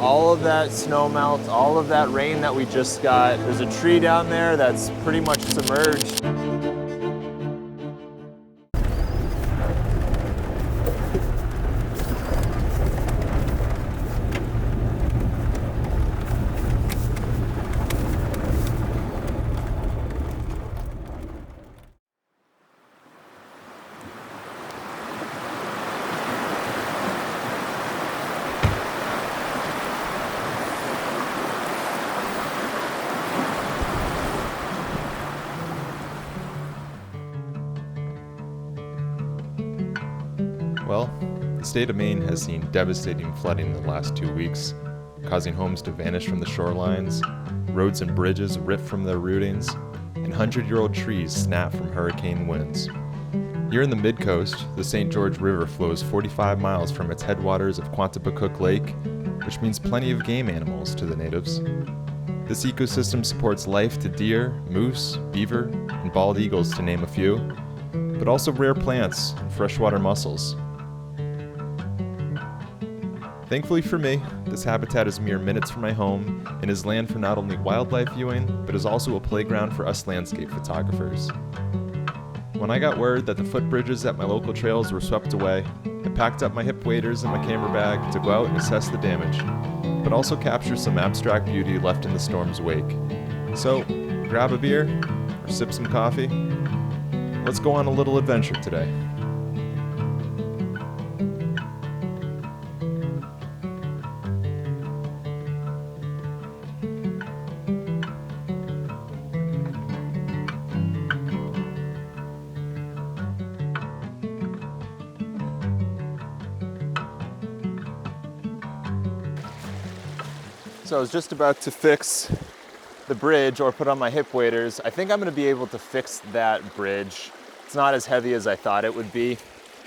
All of that snow melt, all of that rain that we just got, there's a tree down there that's pretty much submerged. Well, the state of Maine has seen devastating flooding in the last 2 weeks, causing homes to vanish from the shorelines, roads and bridges ripped from their rootings, and 100-year-old trees snap from hurricane winds. Here in the mid-coast, the St. George River flows 45 miles from its headwaters of Quantipocook Lake, which means plenty of game animals to the natives. This ecosystem supports life to deer, moose, beaver, and bald eagles to name a few, but also rare plants and freshwater mussels. Thankfully for me, this habitat is mere minutes from my home and is land for not only wildlife viewing, but is also a playground for us landscape photographers. When I got word that the footbridges at my local trails were swept away, I packed up my hip waders and my camera bag to go out and assess the damage, but also capture some abstract beauty left in the storm's wake. So, grab a beer or sip some coffee. Let's go on a little adventure today. So I was just about to fix the bridge or put on my hip waders. I think I'm gonna be able to fix that bridge. It's not as heavy as I thought it would be.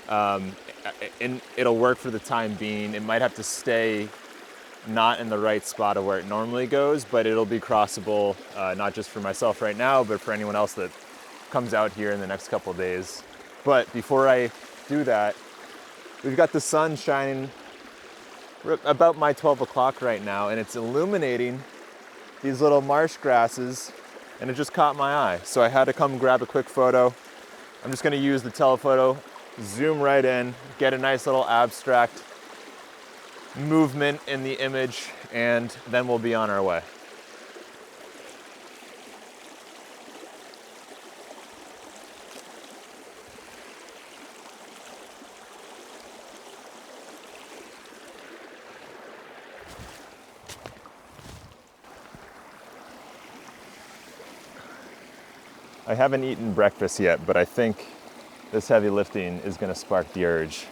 And it'll work for the time being. It might have to stay not in the right spot of where it normally goes, but it'll be crossable, not just for myself right now, but for anyone else that comes out here in the next couple of days. But before I do that, we've got the sun shining about my 12 o'clock right now, and it's illuminating these little marsh grasses, and it just caught my eye. So I had to come grab a quick photo. I'm just gonna use the telephoto, zoom right in, get a nice little abstract movement in the image, and then we'll be on our way. I haven't eaten breakfast yet, but I think this heavy lifting is going to spark the urge.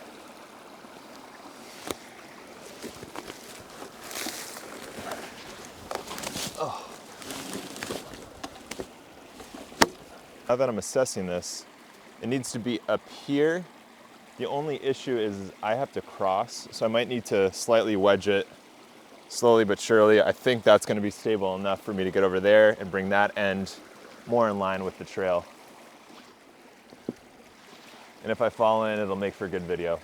Oh. Now that I'm assessing this, it needs to be up here. The only issue is I have to cross, so I might need to slightly wedge it slowly but surely. I think that's going to be stable enough for me to get over there and bring that end more in line with the trail. And if I fall in, it'll make for a good video.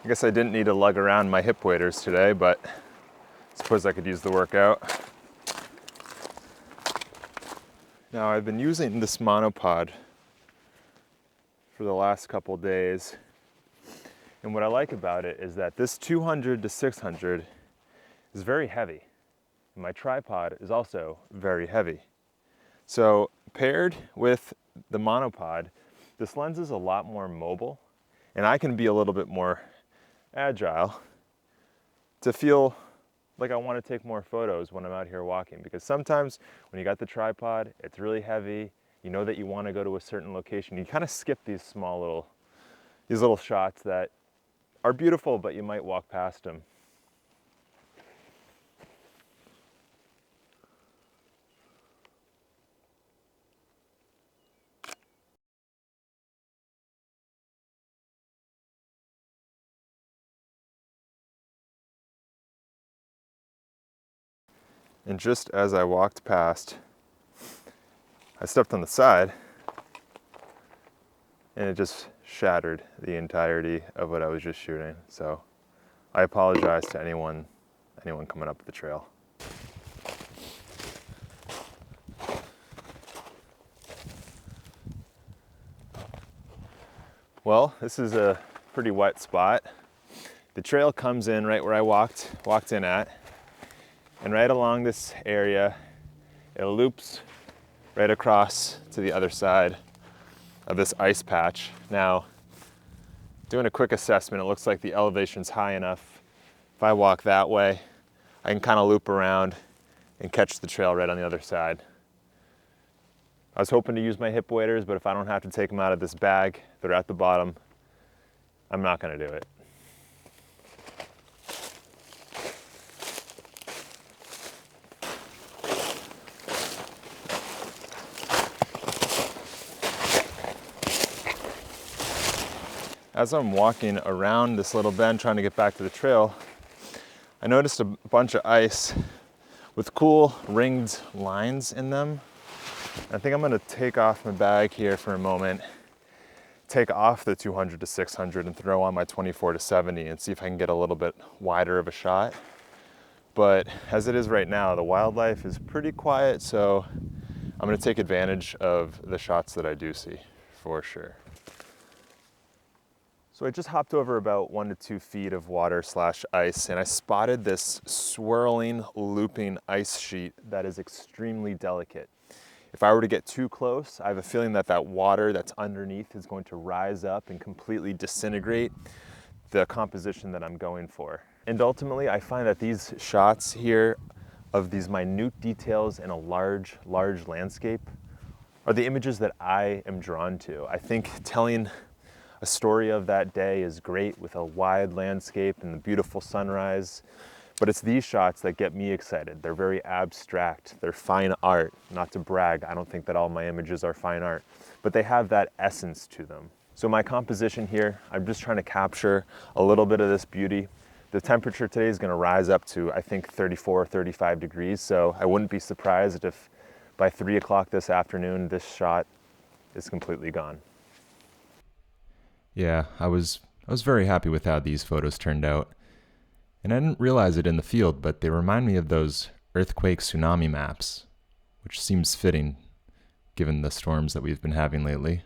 I guess I didn't need to lug around my hip waders today, but I suppose I could use the workout. Now I've been using this monopod for the last couple days, and what I like about it is that this 200 to 600 is very heavy. And my tripod is also very heavy. So paired with the monopod, this lens is a lot more mobile, and I can be a little bit more agile to feel like I want to take more photos when I'm out here walking, because sometimes when you got the tripod, it's really heavy, you know that you want to go to a certain location, you kind of skip these little shots that are beautiful, but you might walk past them. And just as I walked past, I stepped on the side and it just shattered the entirety of what I was just shooting. So I apologize to anyone coming up the trail. Well, this is a pretty wet spot. The trail comes in right where I walked in at, and right along this area, it loops right across to the other side of this ice patch. Now, doing a quick assessment, it looks like the elevation's high enough. If I walk that way, I can kind of loop around and catch the trail right on the other side. I was hoping to use my hip waders, but if I don't have to take them out of this bag, they're at the bottom, I'm not gonna do it. As I'm walking around this little bend trying to get back to the trail, I noticed a bunch of ice with cool ringed lines in them. I think I'm gonna take off my bag here for a moment, take off the 200 to 600 and throw on my 24 to 70 and see if I can get a little bit wider of a shot. But as it is right now, the wildlife is pretty quiet, so I'm gonna take advantage of the shots that I do see, for sure. So I just hopped over about 1 to 2 feet of water / ice, and I spotted this swirling, looping ice sheet that is extremely delicate. If I were to get too close, I have a feeling that that water that's underneath is going to rise up and completely disintegrate the composition that I'm going for. And ultimately, I find that these shots here of these minute details in a large landscape are the images that I am drawn to. I think telling a story of that day is great with a wide landscape and the beautiful sunrise, but it's these shots that get me excited. They're very abstract, they're fine art. Not to brag, I don't think that all my images are fine art, but they have that essence to them. So my composition here, I'm just trying to capture a little bit of this beauty. The temperature today is gonna rise up to, I think, 34, 35 degrees, so I wouldn't be surprised if by 3 o'clock this afternoon, this shot is completely gone. Yeah, I was very happy with how these photos turned out. And I didn't realize it in the field, but they remind me of those earthquake tsunami maps, which seems fitting given the storms that we've been having lately.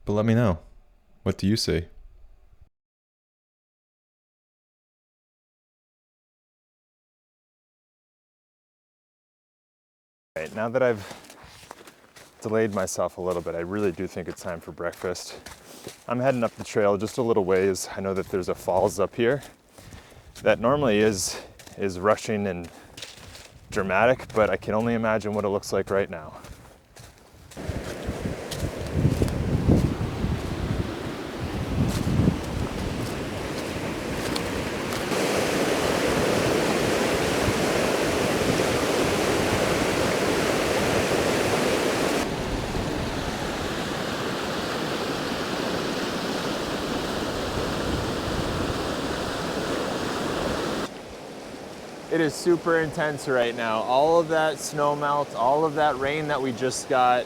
But let me know, what do you see? Right, now that I've delayed myself a little bit, I really do think it's time for breakfast. I'm heading up the trail just a little ways. I know that there's a falls up here that normally is rushing and dramatic, but I can only imagine what it looks like right now. It is super intense right now. All of that snow melt, all of that rain that we just got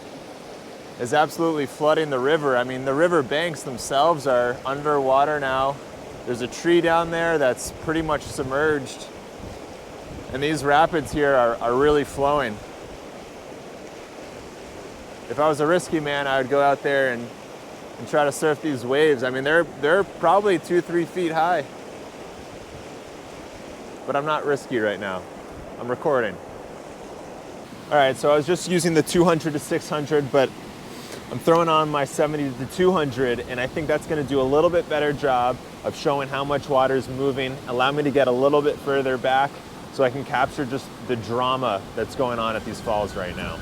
is absolutely flooding the river. I mean, the river banks themselves are underwater now. There's a tree down there that's pretty much submerged. And these rapids here are really flowing. If I was a risky man, I would go out there and try to surf these waves. I mean, they're probably 2-3 feet high. But I'm not risky right now. I'm recording. All right, so I was just using the 200 to 600, but I'm throwing on my 70 to 200, and I think that's gonna do a little bit better job of showing how much water is moving, allow me to get a little bit further back so I can capture just the drama that's going on at these falls right now.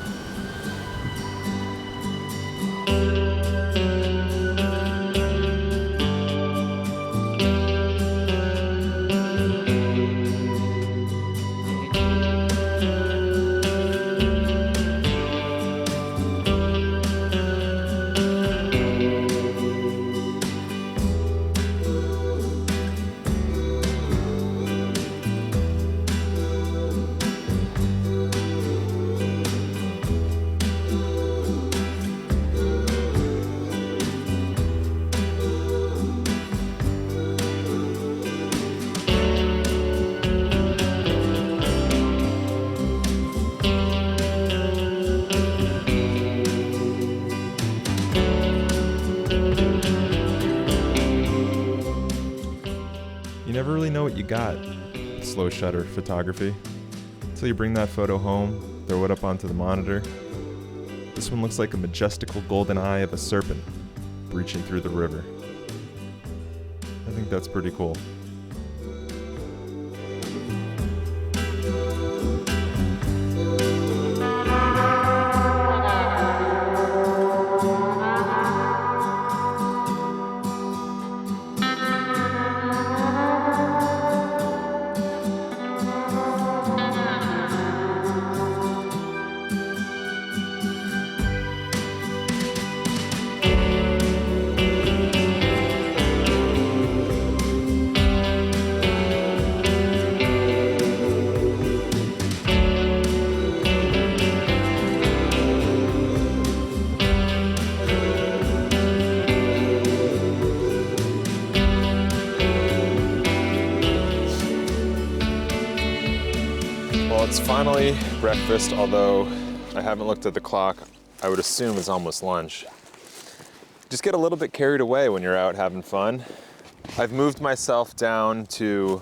never really know what you got with slow shutter photography until you bring that photo home, throw it up onto the monitor. This one looks like a majestical golden eye of a serpent breaching through the river. I think that's pretty cool. Well, it's finally breakfast, although I haven't looked at the clock. I would assume it's almost lunch. Just get a little bit carried away when you're out having fun. I've moved myself down to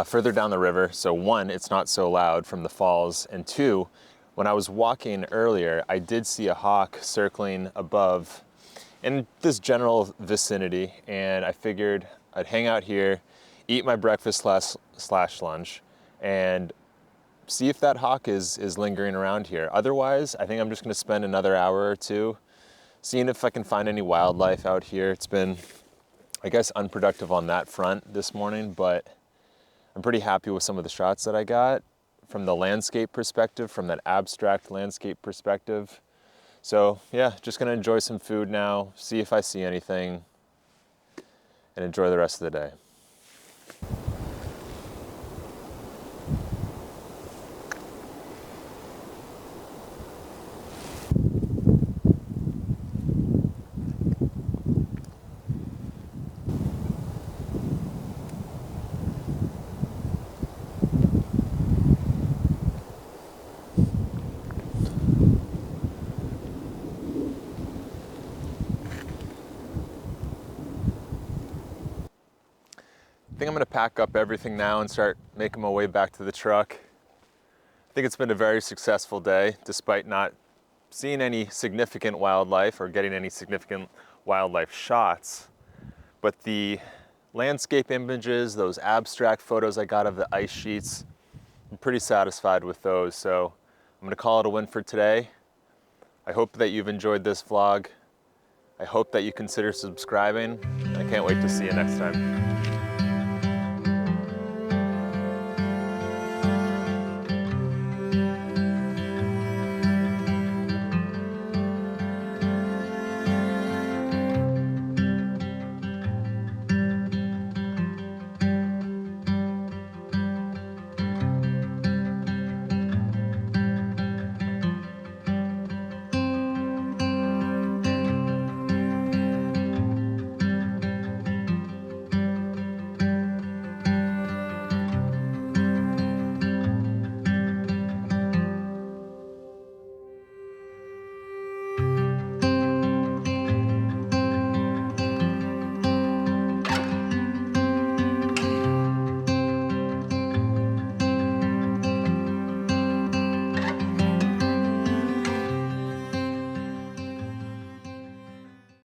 further down the river. So one, it's not so loud from the falls. And two, when I was walking earlier, I did see a hawk circling above in this general vicinity. And I figured I'd hang out here, eat my breakfast slash lunch, and see if that hawk is lingering around here. Otherwise, I think I'm just gonna spend another hour or two seeing if I can find any wildlife out here. It's been, I guess, unproductive on that front this morning, but I'm pretty happy with some of the shots that I got from the landscape perspective, from that abstract landscape perspective. So yeah, just gonna enjoy some food now, see if I see anything, and enjoy the rest of the day. I think I'm gonna pack up everything now and start making my way back to the truck. I think it's been a very successful day, despite not seeing any significant wildlife or getting any significant wildlife shots. But the landscape images, those abstract photos I got of the ice sheets, I'm pretty satisfied with those. So I'm gonna call it a win for today. I hope that you've enjoyed this vlog. I hope that you consider subscribing. I can't wait to see you next time.